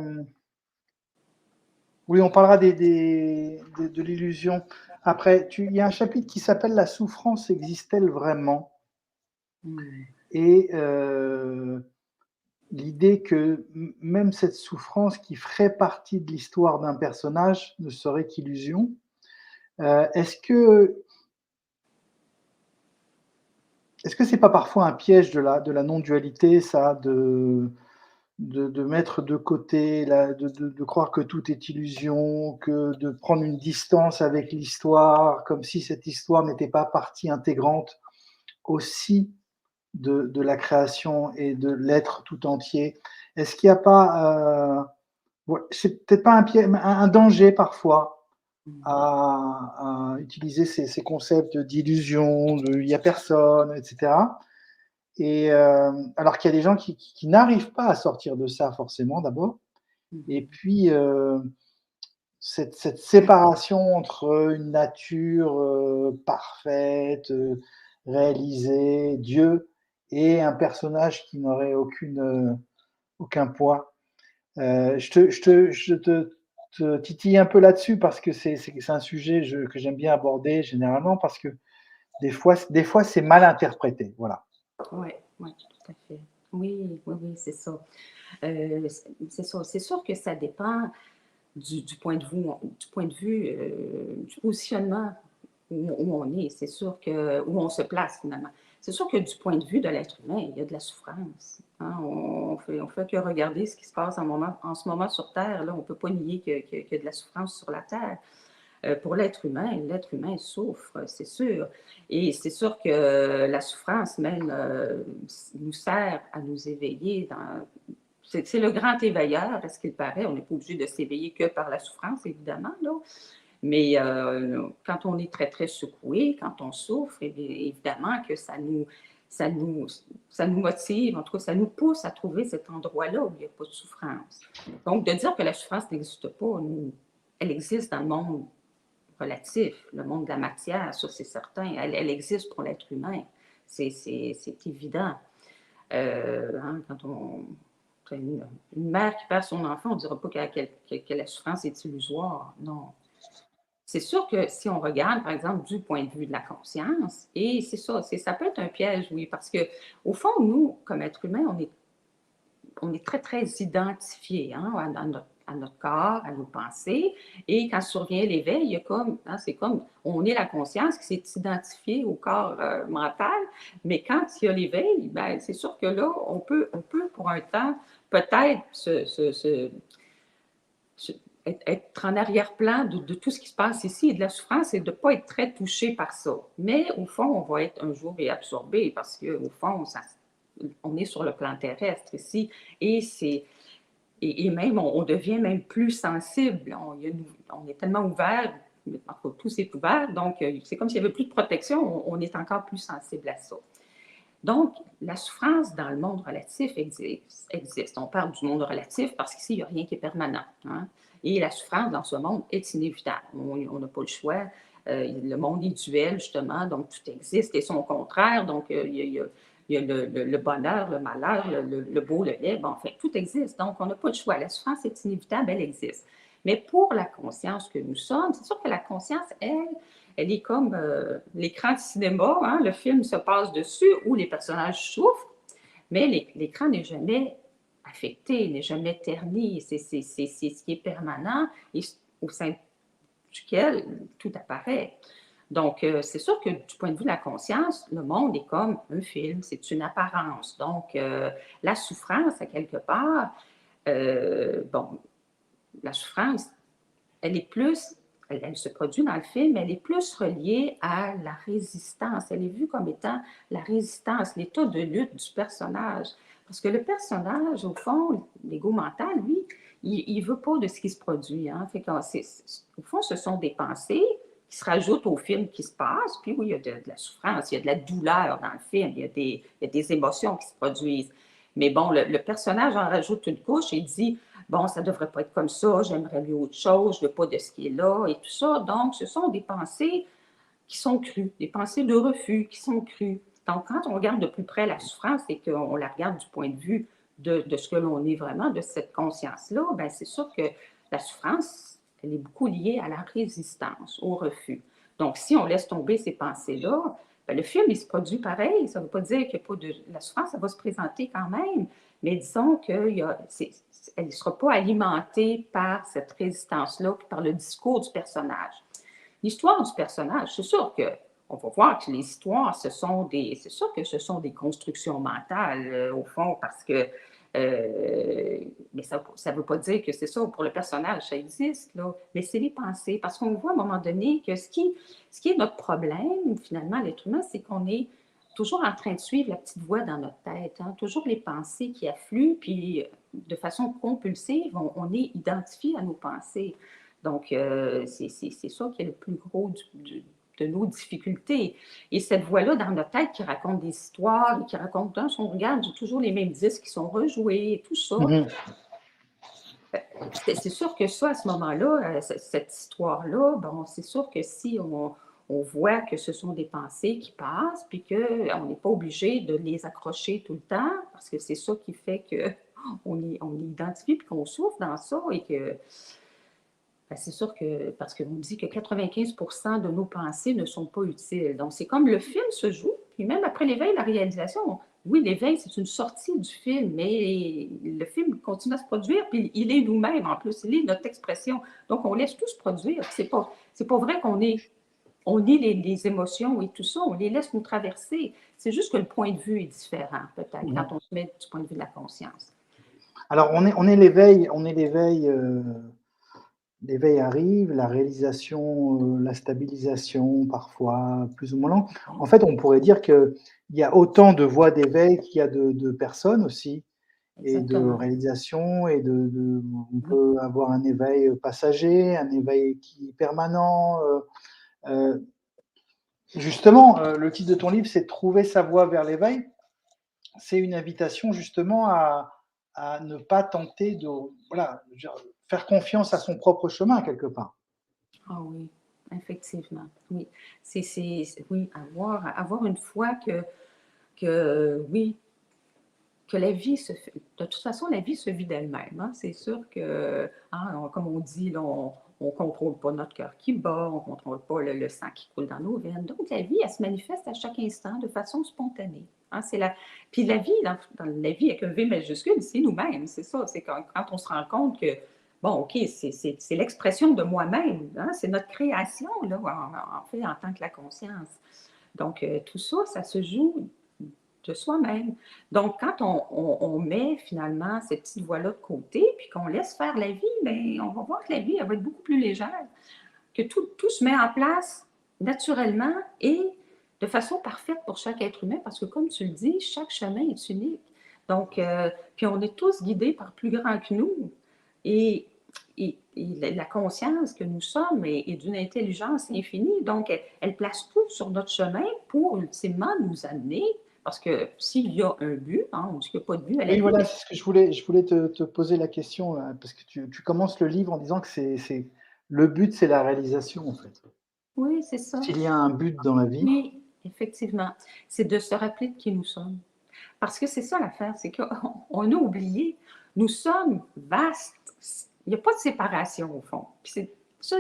Oui, on parlera de l'illusion. Après, il y a un chapitre qui s'appelle La souffrance existe-t-elle vraiment? Et l'idée que même cette souffrance qui ferait partie de l'histoire d'un personnage ne serait qu'illusion. Est-ce que c'est pas parfois un piège de la non-dualité, ça, de mettre de côté, de croire que tout est illusion, que de prendre une distance avec l'histoire, comme si cette histoire n'était pas partie intégrante aussi de la création et de l'être tout entier. Est-ce qu'il n'y a pas, c'est peut-être pas un danger parfois à utiliser ces concepts d'illusion, de il n'y a personne, etc. Et alors qu'il y a des gens qui n'arrivent pas à sortir de ça forcément d'abord. Et puis cette séparation entre une nature parfaite, réaliser Dieu et un personnage qui n'aurait aucun poids. Je te titille un peu là-dessus parce que c'est un sujet que j'aime bien aborder généralement parce que des fois c'est mal interprété. Voilà. Oui, oui, tout à fait. Oui, oui, oui, c'est ça. C'est ça. C'est sûr que ça dépend du point de vue, du positionnement où on est. C'est sûr que où on se place finalement. C'est sûr que du point de vue de l'être humain, il y a de la souffrance. Hein. On fait que regarder ce qui se passe en ce moment sur Terre. Là, on ne peut pas nier qu'il y a de la souffrance sur la Terre. Pour l'être humain souffre, c'est sûr. Et c'est sûr que la souffrance même nous sert à nous éveiller. C'est le grand éveilleur, à ce qu'il paraît. On n'est pas obligé de s'éveiller que par la souffrance, évidemment, là. Mais quand on est très, très secoué, quand on souffre, évidemment que ça nous, ça nous motive, en tout cas, ça nous pousse à trouver cet endroit-là où il n'y a pas de souffrance. Donc, de dire que la souffrance n'existe pas, elle existe dans le monde relatif, le monde de la matière, ça c'est certain. Elle existe pour l'être humain. C'est évident. Hein, une mère qui perd son enfant, on ne dira pas que la souffrance est illusoire. Non. C'est sûr que si on regarde, par exemple, du point de vue de la conscience, et c'est ça, ça peut être un piège, oui, parce que au fond, nous, comme êtres humains, on est très, très identifiés hein, à notre corps, à nos pensées. Et quand survient l'éveil, il y a comme, hein, c'est comme, on est la conscience qui s'est identifiée au corps mental. Mais quand il y a l'éveil, ben, c'est sûr que là, on peut pour un temps, peut-être être en arrière-plan de tout ce qui se passe ici et de la souffrance et de ne pas être très touché par ça. Mais au fond, on va être un jour réabsorbé parce qu'au fond, on est sur le plan terrestre ici et même on devient même plus sensible. On est tellement ouvert, tout s'est ouvert, donc c'est comme s'il n'y avait plus de protection, on est encore plus sensible à ça. Donc, la souffrance dans le monde relatif existe. On parle du monde relatif parce qu'ici, il n'y a rien qui est permanent. Hein? Et la souffrance dans ce monde est inévitable. On n'a pas le choix. Le monde est duel, justement, donc tout existe et son contraire. Donc, il y a le bonheur, le malheur, le beau, le laid. Bon, enfin, tout existe. Donc, on n'a pas le choix. La souffrance est inévitable, elle existe. Mais pour la conscience que nous sommes, c'est sûr que la conscience, elle est comme l'écran de cinéma, hein, le film se passe dessus où les personnages souffrent, mais l'écran n'est jamais affecté, n'est jamais terni. C'est ce qui est permanent et au sein duquel tout apparaît. Donc, c'est sûr que du point de vue de la conscience, le monde est comme un film, c'est une apparence. Donc, la souffrance, à quelque part, bon, la souffrance, elle est plus, elle se produit dans le film, mais elle est plus reliée à la résistance. Elle est vue comme étant la résistance, l'état de lutte du personnage. Parce que le personnage, au fond, l'ego mental, lui, il ne veut pas de ce qui se produit. Hein. Fait au fond, ce sont des pensées qui se rajoutent au film qui se passe. Puis oui, il y a de la souffrance, il y a de la douleur dans le film, il y a des émotions qui se produisent. Mais bon, le personnage en rajoute une couche et dit bon, ça ne devrait pas être comme ça, j'aimerais mieux autre chose, je ne veux pas de ce qui est là et tout ça. Donc, ce sont des pensées qui sont crues, des pensées de refus qui sont crues. Donc, quand on regarde de plus près la souffrance et qu'on la regarde du point de vue de ce que l'on est vraiment, de cette conscience-là, bien, c'est sûr que la souffrance, elle est beaucoup liée à la résistance, au refus. Donc, si on laisse tomber ces pensées-là, bien, le film, il se produit pareil. Ça ne veut pas dire qu'il n'y a pas de la souffrance, ça va se présenter quand même. Mais disons qu'elle ne sera pas alimentée par cette résistance-là, puis par le discours du personnage. L'histoire du personnage, c'est sûr qu'on va voir que les histoires, c'est sûr que ce sont des constructions mentales, au fond, parce que mais ça ne veut pas dire que c'est ça pour le personnage, ça existe, là. Mais c'est les pensées. Parce qu'on voit à un moment donné que ce qui est notre problème, finalement, l'être humain, c'est qu'on est toujours en train de suivre la petite voix dans notre tête, hein, toujours les pensées qui affluent, puis de façon compulsive, on est identifié à nos pensées. Donc, c'est ça qui est le plus gros de nos difficultés. Et cette voix-là dans notre tête qui raconte des histoires, qui raconte, hein, si on regarde, toujours les mêmes disques qui sont rejoués et tout ça. Mhm. C'est sûr que ça, à ce moment-là, cette histoire-là, bon, c'est sûr que si on voit que ce sont des pensées qui passent, puis qu'on n'est pas obligé de les accrocher tout le temps, parce que c'est ça qui fait qu'on on identifie puis qu'on souffre dans ça et que ben, c'est sûr que, parce qu'on dit que 95% de nos pensées ne sont pas utiles. Donc, c'est comme le film se joue, puis même après l'éveil, la réalisation, oui, l'éveil, c'est une sortie du film, mais le film continue à se produire, puis il est nous-mêmes en plus, il est notre expression. Donc, on laisse tout se produire. C'est pas vrai on nie les émotions et tout ça, on les laisse nous traverser. C'est juste que le point de vue est différent, peut-être, quand on se met du point de vue de la conscience. Alors, on est l'éveil, l'éveil arrive, la réalisation, la stabilisation, parfois plus ou moins lent. En fait, on pourrait dire qu'il y a autant de voies d'éveil qu'il y a de personnes aussi, et de Exactement. réalisation, et on Oui. peut avoir un éveil passager, un éveil qui est permanent. Justement, le titre de ton livre, c'est Trouver sa voie vers l'éveil. C'est une invitation justement à ne pas tenter de, voilà, faire confiance à son propre chemin quelque part. Ah oui, effectivement. Oui. Oui, avoir une foi oui, que la vie se fait. De toute façon, la vie se vit d'elle-même, hein. C'est sûr que, hein, comme on dit, là, on ne contrôle pas notre cœur qui bat, on ne contrôle pas le sang qui coule dans nos veines. Donc, la vie, elle se manifeste à chaque instant de façon spontanée. Hein, Puis la vie, dans la vie avec un V majuscule, c'est nous-mêmes, c'est ça. C'est quand on se rend compte que, bon, OK, c'est l'expression de moi-même, hein, c'est notre création, là, en fait, en tant que la conscience. Donc, tout ça, ça se joue de soi-même. Donc, quand on met finalement cette petite voix-là de côté, puis qu'on laisse faire la vie, bien, on va voir que la vie, elle va être beaucoup plus légère, que tout se met en place naturellement et de façon parfaite pour chaque être humain, parce que comme tu le dis, chaque chemin est unique. Donc, puis on est tous guidés par plus grand que nous. Et, et la conscience que nous sommes est d'une intelligence infinie. Donc, elle place tout sur notre chemin pour ultimement nous amener, parce que s'il y a un but, hein, on dit qu'il n'y a pas de but à la Oui, vie, voilà, mais c'est ce que je voulais te poser la question, parce que tu commences le livre en disant que le but, c'est la réalisation, en fait. oui, c'est ça. S'il y a un but dans la vie, Oui, effectivement. C'est de se rappeler de qui nous sommes. Parce que c'est ça l'affaire, c'est qu'on a oublié, nous sommes vastes. Il n'y a pas de séparation au fond. Puis c'est ça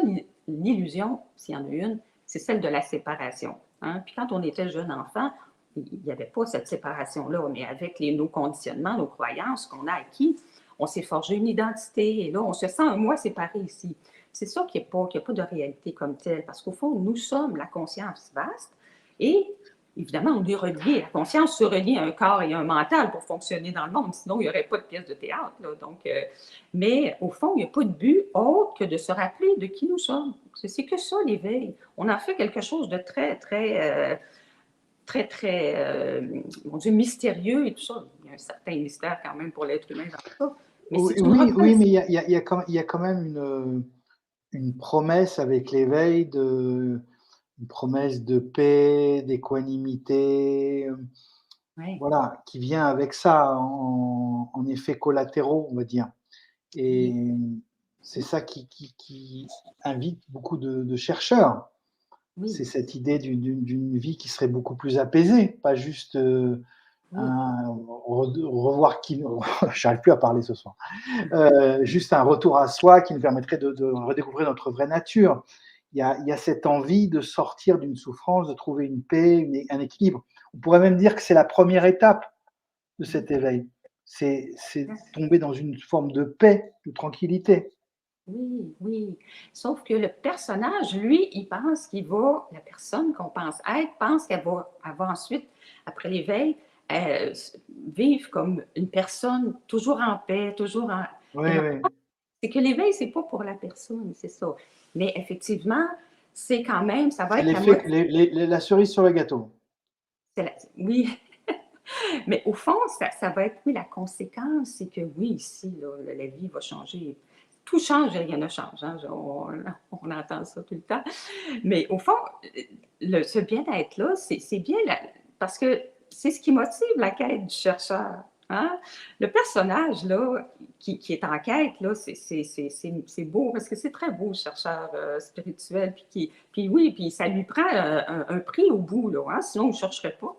l'illusion, s'il y en a une, c'est celle de la séparation. Hein? Puis quand on était jeune enfant, il n'y avait pas cette séparation-là, mais avec nos conditionnements, nos croyances qu'on a acquis, on s'est forgé une identité et là, on se sent un moi séparé ici. C'est ça qu'il n'y a pas de réalité comme telle, parce qu'au fond, nous sommes la conscience vaste et évidemment, on est relié. La conscience se relie à un corps et à un mental pour fonctionner dans le monde. Sinon, il n'y aurait pas de pièce de théâtre. Là. Donc, mais au fond, il n'y a pas de but autre que de se rappeler de qui nous sommes. C'est que ça, l'éveil. On en fait quelque chose de mon Dieu, mystérieux et tout ça. Il y a un certain mystère quand même pour l'être humain dans ça. Mais oui, c'est une oui, mais reconnaissance. il y a quand même une promesse avec l'éveil, une promesse de paix, d'équanimité, Ouais. voilà, qui vient avec ça en effets collatéraux, on va dire. Et Oui. c'est ça qui invite beaucoup de chercheurs. Oui. C'est cette idée d'une vie qui serait beaucoup plus apaisée, pas juste Oui. revoir qui. J'arrive plus à parler ce soir. Juste un retour à soi qui nous permettrait de redécouvrir notre vraie nature. Il y a cette envie de sortir d'une souffrance, de trouver une paix, un équilibre. On pourrait même dire que c'est la première étape de cet éveil. C'est tomber dans une forme de paix, de tranquillité. Oui, oui. Sauf que le personnage, lui, il pense la personne qu'on pense être, pense elle va ensuite, après l'éveil, vivre comme une personne toujours en paix, toujours en. Oui, Et oui. c'est que l'éveil, c'est pas pour la personne, c'est ça. Mais effectivement, c'est quand même, ça va C'est être l'effet, la cerise sur le gâteau. oui, mais au fond, ça va être, oui, la conséquence, c'est que oui, ici, là, la vie va changer. Tout change et rien ne change. Hein, on entend ça tout le temps. Mais au fond, ce bien-être-là, c'est bien parce que c'est ce qui motive la quête du chercheur. Hein? Le personnage là, qui est en quête, là, c'est beau parce que c'est très beau, le chercheur spirituel. Puis oui, puis ça lui prend un prix au bout, là, hein? Sinon, il ne chercherait pas.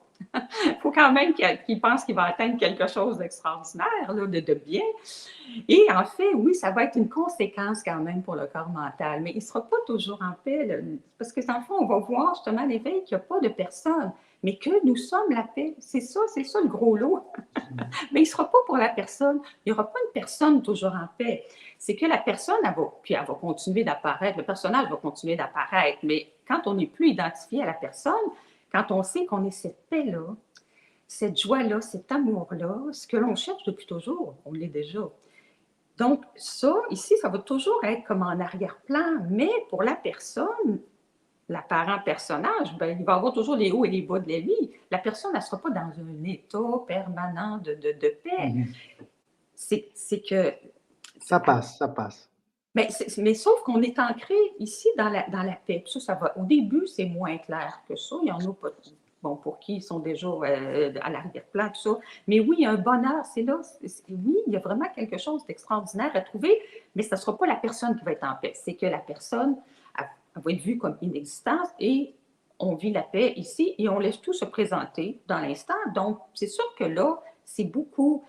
Il faut quand même qu'il pense qu'il va atteindre quelque chose d'extraordinaire, là, de bien. Et en fait, oui, ça va être une conséquence quand même pour le corps mental, mais il ne sera pas toujours en paix, là, parce que dans le fond, on va voir justement à l'éveil qu'il n'y a pas de personne, mais que nous sommes la paix. C'est ça le gros lot. Mais il ne sera pas pour la personne. Il n'y aura pas une personne toujours en paix. C'est que la personne, elle va continuer d'apparaître, le personnage va continuer d'apparaître, mais quand on n'est plus identifié à la personne, quand on sait qu'on est cette paix-là, cette joie-là, cet amour-là, ce que l'on cherche depuis toujours, on l'est déjà. Donc, ça, ici, ça va toujours être comme en arrière-plan, mais pour la personne, l'apparent personnage, ben, il va avoir toujours les hauts et les bas de la vie. La personne, elle ne sera pas dans un état permanent de paix. C'est que... Ça passe, ça passe. Mais sauf qu'on est ancré ici dans la paix. Ça va. Au début, c'est moins clair que ça. Il y en a pas, bon, pour qui ils sont déjà à l'arrière-plan, tout ça. Mais oui, il y a un bonheur, c'est là. Oui, il y a vraiment quelque chose d'extraordinaire à trouver, mais ce ne sera pas la personne qui va être en paix. C'est que la personne elle va être vue comme inexistante et on vit la paix ici et on laisse tout se présenter dans l'instant. Donc, c'est sûr que là, c'est beaucoup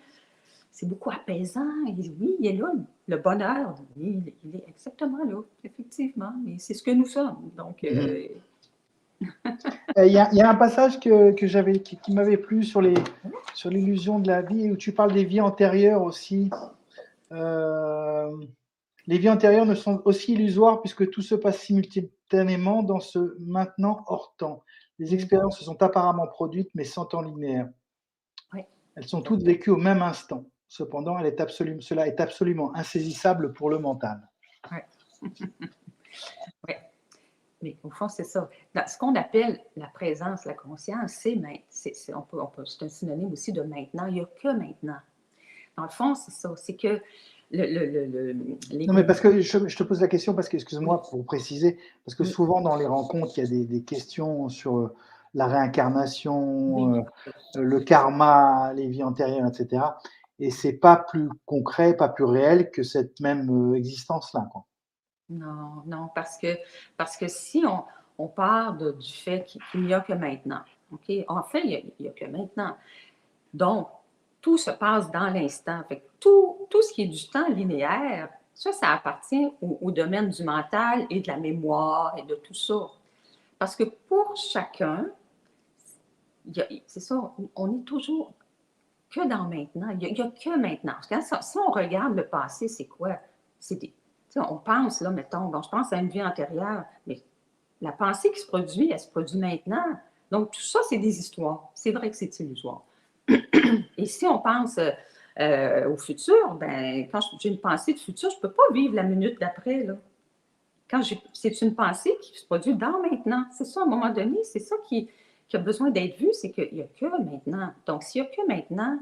apaisant. Et oui, il est là, le bonheur, il est exactement là, effectivement. Et c'est ce que nous sommes. Donc, Il y a un passage qui m'avait plu sur l'illusion de la vie, où tu parles des vies antérieures aussi. Les vies antérieures ne sont aussi illusoires puisque tout se passe simultanément dans ce maintenant hors temps. Les expériences se sont apparemment produites, mais sans temps linéaire. oui. Elles sont toutes vécues au même instant. Cependant, cela est absolument insaisissable pour le mental. Oui. Oui. Mais au fond, c'est ça. Dans ce qu'on appelle la présence, la conscience, c'est un synonyme aussi de maintenant. Il n'y a que maintenant. Dans le fond, c'est ça. C'est que non, mais parce que je te pose la question parce que, excuse-moi pour préciser, parce que souvent dans les rencontres, il y a des questions sur la réincarnation, le karma, les vies antérieures, etc. Et c'est pas plus concret, pas plus réel que cette même existence-là, quoi. Non, non, parce que si on part du fait qu'il n'y a que maintenant, OK? En fait, il n'y a que maintenant. Donc, tout se passe dans l'instant. Fait que tout ce qui est du temps linéaire, ça appartient au domaine du mental et de la mémoire et de tout ça. Parce que pour chacun, c'est ça, on est toujours que dans maintenant. Il n'y a que maintenant. Si on regarde le passé, c'est quoi? On pense, là, mettons, bon, je pense à une vie antérieure, mais la pensée qui se produit, elle se produit maintenant. Donc, tout ça, c'est des histoires. C'est vrai que c'est illusoire. Et si on pense au futur, ben, quand j'ai une pensée de futur, je ne peux pas vivre la minute d'après. Là. C'est une pensée qui se produit dans maintenant. C'est ça, à un moment donné, c'est ça qui a besoin d'être vu, c'est qu'il n'y a que maintenant. Donc, s'il n'y a que maintenant,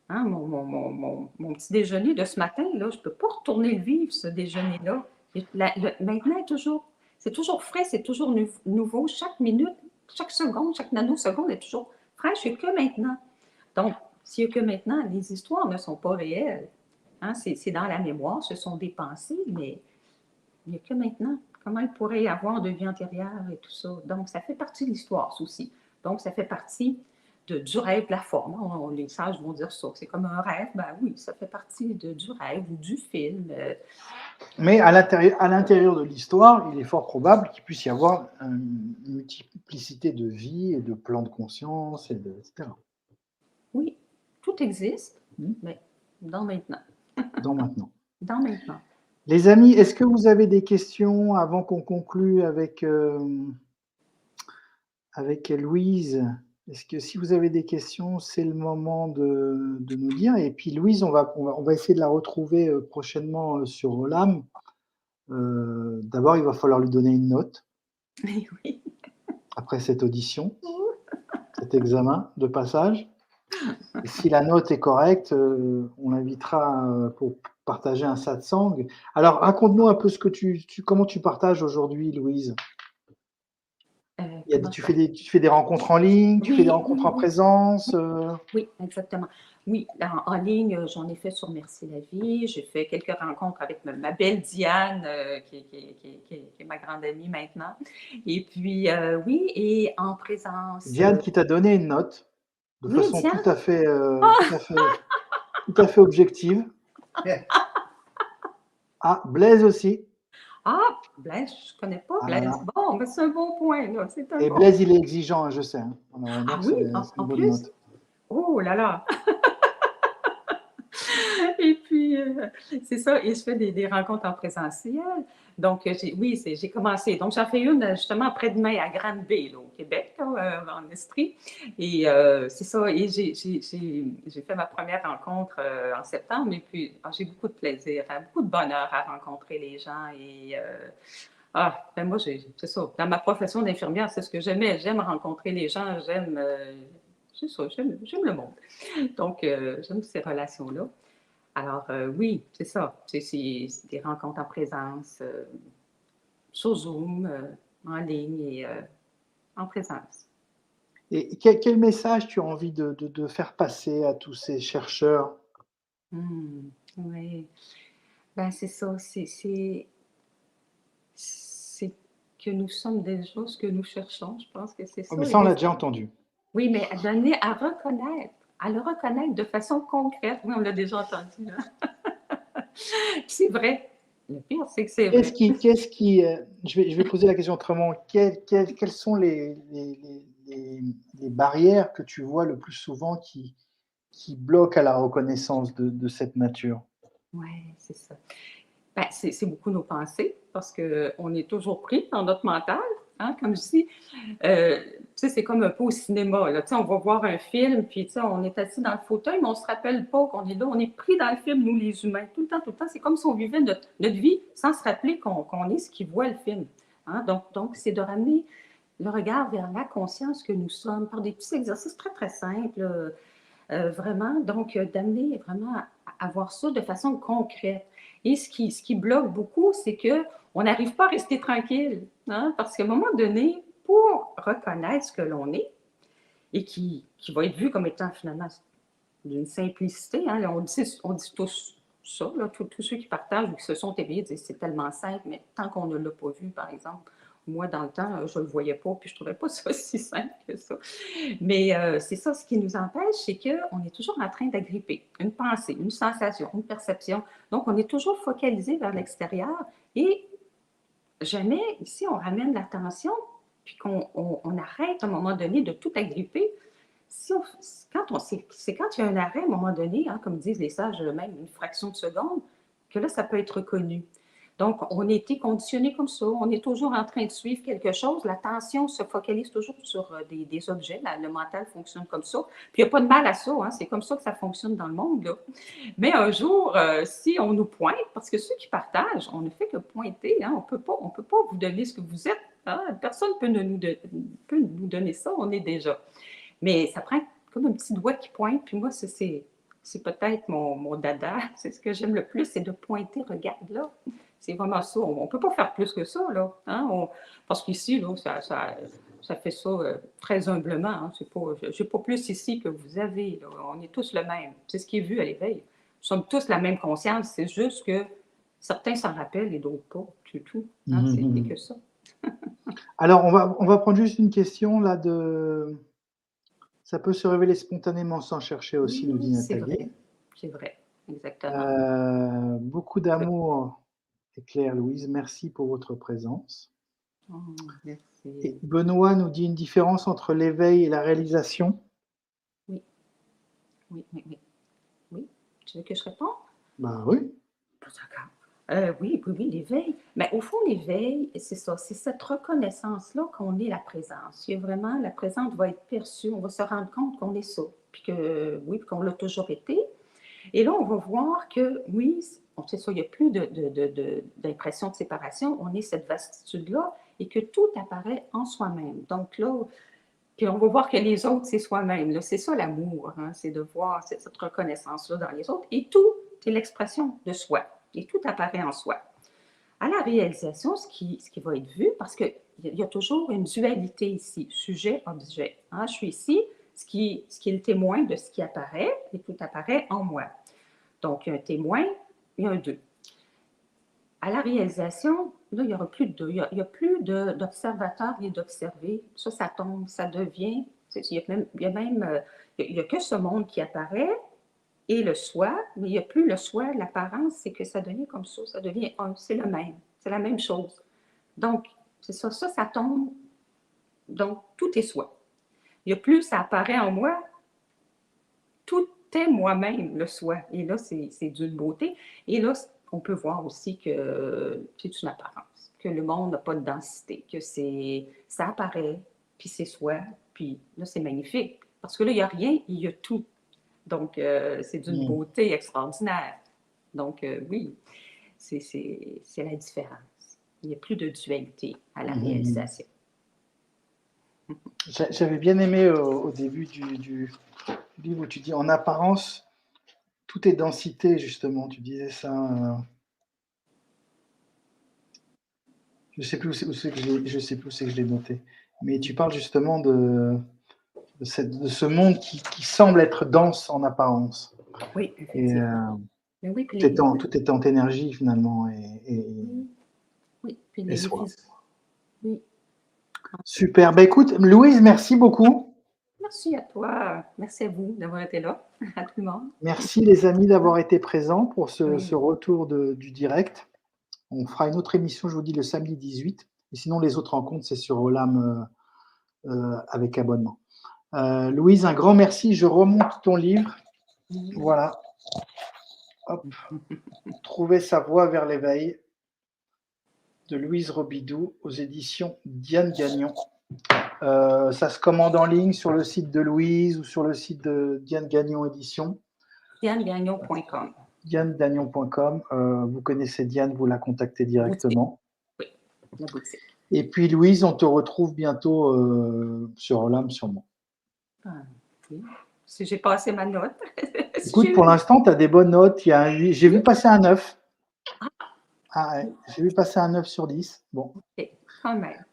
hein, mon petit déjeuner de ce matin, là, je ne peux pas retourner le vivre, ce déjeuner-là. Maintenant, c'est toujours frais, c'est toujours nouveau. Chaque minute, chaque seconde, chaque nanoseconde est toujours fraîche. Il n'y a que maintenant. Donc, s'il n'y a que maintenant, les histoires ne sont pas réelles. Hein, c'est dans la mémoire, ce sont des pensées, mais il n'y a que maintenant. Comment il pourrait y avoir de vie antérieure et tout ça? Donc, ça fait partie de l'histoire, ça aussi. Donc, ça fait partie du rêve, de la forme. Les sages vont dire ça. C'est comme un rêve. Ben oui, ça fait partie du rêve ou du film. Mais à l'intérieur de l'histoire, il est fort probable qu'il puisse y avoir une multiplicité de vies et de plans de conscience, etc. Oui, tout existe, mais dans maintenant. Dans maintenant. Dans maintenant. Les amis, est-ce que vous avez des questions avant qu'on conclue avec Louise? Est-ce que si vous avez des questions, c'est le moment de nous dire. Et puis Louise, on va essayer de la retrouver prochainement sur l'âme. D'abord, il va falloir lui donner une note. Oui. Après cette audition, cet examen de passage. Et si la note est correcte, on l'invitera pour partager un satsang. Alors, raconte-nous un peu comment tu partages aujourd'hui, Louise. exactement ça. Tu fais des rencontres en ligne, tu fais des Oui, rencontres oui, en oui. présence. Oui, exactement. Oui, en ligne, j'en ai fait sur Merci la vie. J'ai fait quelques rencontres avec ma belle Diane, qui est ma grande amie maintenant. Et puis, oui, et en présence. Diane qui t'a donné une note de Oui, façon Diane. tout à fait objective. Ah, Blaise aussi. Ah, Blaise, je ne connais pas Ah là Blaise. là. Bon, ben, c'est un bon point, là. C'est un Et bon. Blaise, il est exigeant, hein, je sais, hein. On aimerait bien Ah que oui, c'est une en bonne plus. note. Oh là là. Et puis, c'est ça, et je fais des rencontres en présentiel. Donc, oui, j'ai commencé. Donc, j'en fais une justement après-demain à Granby, là, au Québec, là, en Estrie. Et c'est ça, et j'ai fait ma première rencontre en septembre, et puis j'ai beaucoup de plaisir, hein, beaucoup de bonheur à rencontrer les gens. Et ben moi, c'est ça. Dans ma profession d'infirmière, c'est ce que j'aimais. J'aime rencontrer les gens, c'est ça, j'aime le monde. Donc, j'aime ces relations-là. Alors, oui, c'est ça. C'est des rencontres en présence, sur Zoom, en ligne et en présence. Et quel message tu as envie de faire passer à tous ces chercheurs? Oui. Ben, c'est ça. C'est que nous sommes déjà ce que nous cherchons. Je pense que c'est Oh, ça. mais ça, on l'a déjà entendu. Oui, mais à le reconnaître de façon concrète. Oui, on l'a déjà entendu, hein. C'est vrai. Le pire, c'est que c'est vrai. Je vais poser la question autrement. Quelles sont les barrières que tu vois le plus souvent qui bloquent à la reconnaissance de cette nature? Oui, c'est ça. Ben, c'est beaucoup nos pensées parce qu'on est toujours pris dans notre mental, hein, comme je dis. Tu sais, c'est comme un peu au cinéma, là. Tu sais, on va voir un film, puis tu sais, on est assis dans le fauteuil, mais on ne se rappelle pas qu'on est là. On est pris dans le film, nous, les humains, tout le temps, tout le temps. C'est comme si on vivait notre vie sans se rappeler qu'on est ce qui voit le film. Hein? Donc c'est de ramener le regard vers la conscience que nous sommes par des petits exercices très, très simples. Vraiment, donc d'amener vraiment à voir ça de façon concrète. Et ce qui bloque beaucoup, c'est qu'on n'arrive pas à rester tranquille, hein, parce qu'à un moment donné, pour reconnaître ce que l'on est et qui va être vu comme étant finalement d'une simplicité, hein, on dit tous ça, là, tous ceux qui partagent ou qui se sont éveillés disent c'est tellement simple, mais tant qu'on ne l'a pas vu, par exemple, moi, dans le temps, je ne le voyais pas, puis je ne trouvais pas ça si simple que ça. Mais c'est ça, ce qui nous empêche, c'est qu'on est toujours en train d'agripper une pensée, une sensation, une perception. Donc, on est toujours focalisé vers l'extérieur et jamais, ici, on ramène l'attention, puis qu'on arrête à un moment donné de tout agripper. Si on, c'est quand il y a un arrêt à un moment donné, hein, comme disent les sages, même une fraction de seconde, que là, ça peut être reconnu. Donc, on a été conditionné comme ça. On est toujours en train de suivre quelque chose. L'attention se focalise toujours sur des objets. Le mental fonctionne comme ça. Puis, il n'y a pas de mal à ça. Hein, c'est comme ça que ça fonctionne dans le monde, là. Mais un jour, si on nous pointe, parce que ceux qui partagent, on ne fait que pointer. Hein, on peut pas vous donner ce que vous êtes. Hein, personne peut nous donner ça. On est déjà. Mais ça prend comme un petit doigt qui pointe. Puis moi, c'est peut-être mon dada. C'est ce que j'aime le plus, c'est de pointer. Regarde là. C'est vraiment ça. On ne peut pas faire plus que ça, là. Hein? Parce qu'ici, là, ça fait ça très humblement. Hein? Je n'ai pas plus ici que vous avez. Là. On est tous le même. C'est ce qui est vu à l'éveil. Nous sommes tous la même conscience. C'est juste que certains s'en rappellent et d'autres pas. C'est tout. Hein? C'est que ça. Alors, on va prendre juste une question là de. Ça peut se révéler spontanément sans chercher aussi, nous dit Oui, c'est Nathalie. vrai. C'est vrai. Exactement. Beaucoup d'amour, Claire Louise. Merci pour votre présence. Oh, Et merci. Benoît nous dit une différence entre l'éveil et la réalisation. Oui, oui, oui, oui. Oui. Tu veux que je réponde? Ben oui. D'accord. Oui, oui, oui, l'éveil. Mais au fond, l'éveil, c'est ça, c'est cette reconnaissance-là qu'on est la présence. Il y a vraiment, la présence va être perçue, on va se rendre compte qu'on est ça, puis que oui, puis qu'on l'a toujours été. Et là, on va voir que oui, on sait ça, il n'y a plus d'impression de séparation, on est cette vastitude-là et que tout apparaît en soi-même. Donc là, puis on va voir que les autres, c'est soi-même. Là. C'est ça l'amour, hein? C'est de voir cette reconnaissance-là dans les autres. Et tout est l'expression de soi. Et tout apparaît en soi. À la réalisation, ce qui va être vu, parce qu'il y a toujours une dualité ici, sujet-objet. Hein? Je suis ici, ce qui est le témoin de ce qui apparaît, et tout apparaît en moi. Donc, il y a un témoin, il y a un deux. À la réalisation, là, il n'y aura plus de deux. Il n'y a plus d'observateur et d'observé. Ça tombe, ça devient. Il n'y a que ce monde qui apparaît et le soi, mais il n'y a plus le soi. L'apparence, c'est que ça devient comme ça devient un. C'est le même. C'est la même chose. Donc, c'est ça. Ça tombe. Donc, tout est soi. Il n'y a plus, ça apparaît en moi. Tout est moi-même, le soi. Et là, c'est d'une beauté. Et là, on peut voir aussi que c'est une apparence, que le monde n'a pas de densité, que ça apparaît, puis c'est soi, puis là, c'est magnifique. Parce que là, il n'y a rien, il y a tout. Donc, c'est d'une beauté extraordinaire. Donc, oui, c'est la différence. Il n'y a plus de dualité à la réalisation. J'avais bien aimé au début du livre où tu dis, en apparence, tout est densité, justement. Tu disais ça. Je sais plus où c'est que je l'ai noté. Mais tu parles justement de ce monde qui semble être dense en apparence. Oui, effectivement. Et oui, tout est en énergie finalement. Oui, puis et soi. Oui. Super. Ben, écoute, Louise, merci beaucoup. Merci à toi. Merci à vous d'avoir été là, à tout le monde. Merci les amis d'avoir été présents pour ce retour du direct. On fera une autre émission, je vous dis, le samedi 18. Et sinon, les autres rencontres, c'est sur Olam avec abonnement. Louise, un grand merci. Je remonte ton livre. Voilà. Hop. Trouver sa voie vers l'éveil de Louise Robidoux aux éditions Diane Gagnon. Ça se commande en ligne sur le site de Louise ou sur le site de Diane Gagnon Édition. DianeGagnon.com. DianeGagnon.com. Vous connaissez Diane, vous la contactez directement. Oui, la boutique. Et puis Louise, on te retrouve bientôt sur Olam sûrement. Oui. Si j'ai passé ma note. Écoute, pour l'instant, tu as des bonnes notes. J'ai vu passer un 9. J'ai vu passer un 9 sur 10. Bon. Okay, quand même.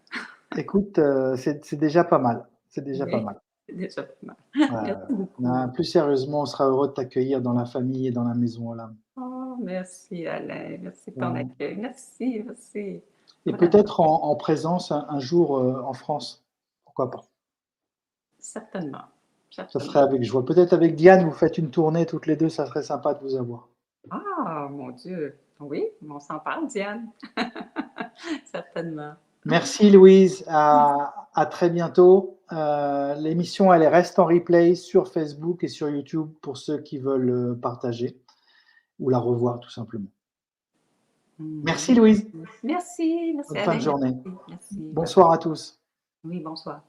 Écoute, c'est déjà pas mal. C'est déjà pas mal. C'est déjà pas mal. Merci beaucoup. Plus sérieusement, on sera heureux de t'accueillir dans la famille et dans la maison Olam. Oh, merci Alain. Merci de ton accueil. Merci. Et peut-être en présence un jour en France. Pourquoi pas? Certainement. Ça serait avec joie. Peut-être avec Diane, vous faites une tournée toutes les deux, ça serait sympa de vous avoir. Ah, mon Dieu. Oui, on s'en parle, Diane. Certainement. Merci Louise. À très bientôt. L'émission, elle reste en replay sur Facebook et sur YouTube pour ceux qui veulent partager ou la revoir tout simplement. Merci Louise. Merci. Bonne fin de journée. Merci. Bonsoir à tous. Oui, bonsoir.